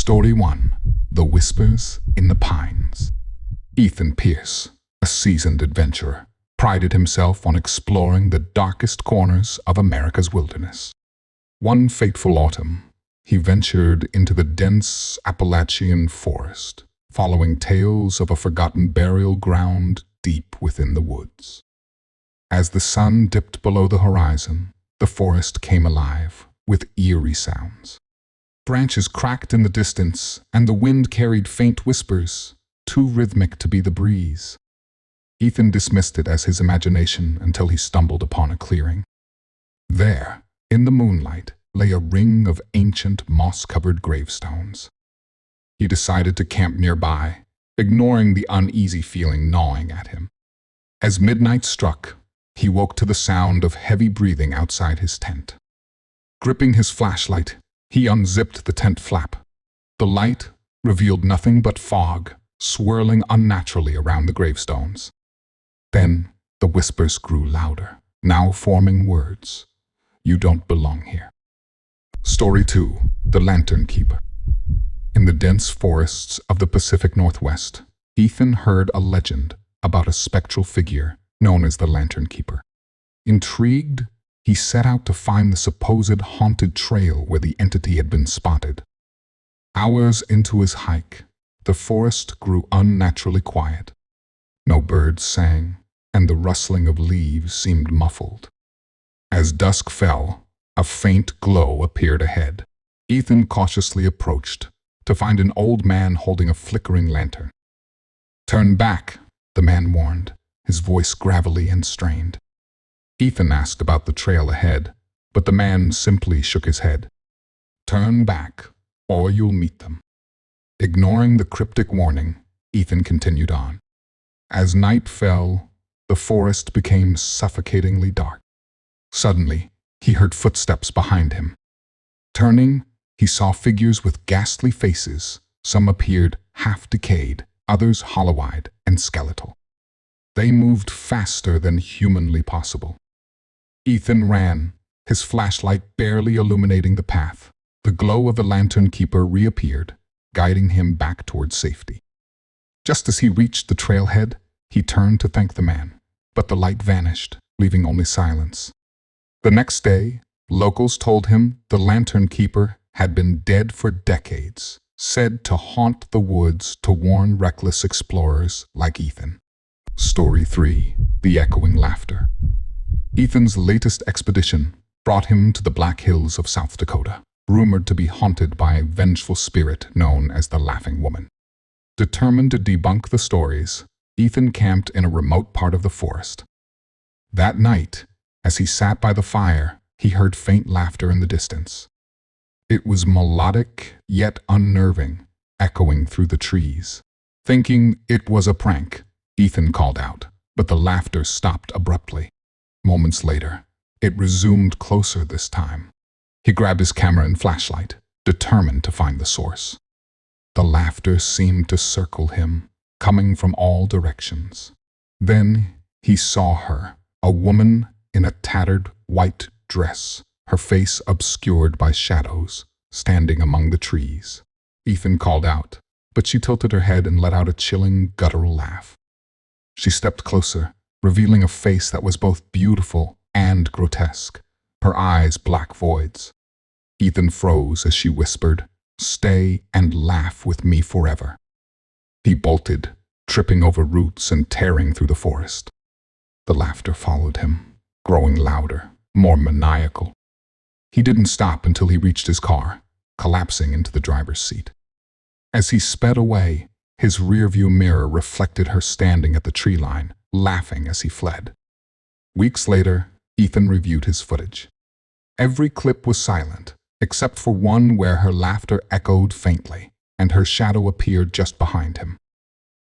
Story 1. The Whispers in the Pines. Ethan Pierce, a seasoned adventurer, prided himself on exploring the darkest corners of America's wilderness. One fateful autumn, he ventured into the dense Appalachian forest, following tales of a forgotten burial ground deep within the woods. As the sun dipped below the horizon, the forest came alive with eerie sounds. Branches cracked in the distance, and the wind carried faint whispers, too rhythmic to be the breeze. Ethan dismissed it as his imagination until he stumbled upon a clearing. There, in the moonlight, lay a ring of ancient moss-covered gravestones. He decided to camp nearby, ignoring the uneasy feeling gnawing at him. As midnight struck, he woke to the sound of heavy breathing outside his tent. Gripping his flashlight, he unzipped the tent flap. The light revealed nothing but fog, swirling unnaturally around the gravestones. Then the whispers grew louder, now forming words. "You don't belong here." Story 2. The Lantern Keeper. In the dense forests of the Pacific Northwest, Ethan heard a legend about a spectral figure known as the Lantern Keeper. Intrigued, he set out to find the supposed haunted trail where the entity had been spotted. Hours into his hike, the forest grew unnaturally quiet. No birds sang, and the rustling of leaves seemed muffled. As dusk fell, a faint glow appeared ahead. Ethan cautiously approached to find an old man holding a flickering lantern. "Turn back," the man warned, his voice gravelly and strained. Ethan asked about the trail ahead, but the man simply shook his head. "Turn back, or you'll meet them." Ignoring the cryptic warning, Ethan continued on. As night fell, the forest became suffocatingly dark. Suddenly, he heard footsteps behind him. Turning, he saw figures with ghastly faces. Some appeared half-decayed, others hollow-eyed and skeletal. They moved faster than humanly possible. Ethan ran, his flashlight barely illuminating the path. The glow of the Lantern Keeper reappeared, guiding him back toward safety. Just as he reached the trailhead, he turned to thank the man, but the light vanished, leaving only silence. The next day, locals told him the Lantern Keeper had been dead for decades, said to haunt the woods to warn reckless explorers like Ethan. Story 3. The Echoing Laughter. Ethan's latest expedition brought him to the Black Hills of South Dakota, rumored to be haunted by a vengeful spirit known as the Laughing Woman. Determined to debunk the stories, Ethan camped in a remote part of the forest. That night, as he sat by the fire, he heard faint laughter in the distance. It was melodic yet unnerving, echoing through the trees. Thinking it was a prank, Ethan called out, but the laughter stopped abruptly. Moments later, it resumed closer this time. He grabbed his camera and flashlight, determined to find the source. The laughter seemed to circle him, coming from all directions. Then he saw her, a woman in a tattered white dress, her face obscured by shadows, standing among the trees. Ethan called out, but she tilted her head and let out a chilling, guttural laugh. She stepped closer, revealing a face that was both beautiful and grotesque, her eyes black voids. Ethan froze as she whispered, "Stay and laugh with me forever." He bolted, tripping over roots and tearing through the forest. The laughter followed him, growing louder, more maniacal. He didn't stop until he reached his car, collapsing into the driver's seat. As he sped away, his rearview mirror reflected her standing at the tree line, laughing as he fled. Weeks later, Ethan reviewed his footage. Every clip was silent, except for one where her laughter echoed faintly, and her shadow appeared just behind him.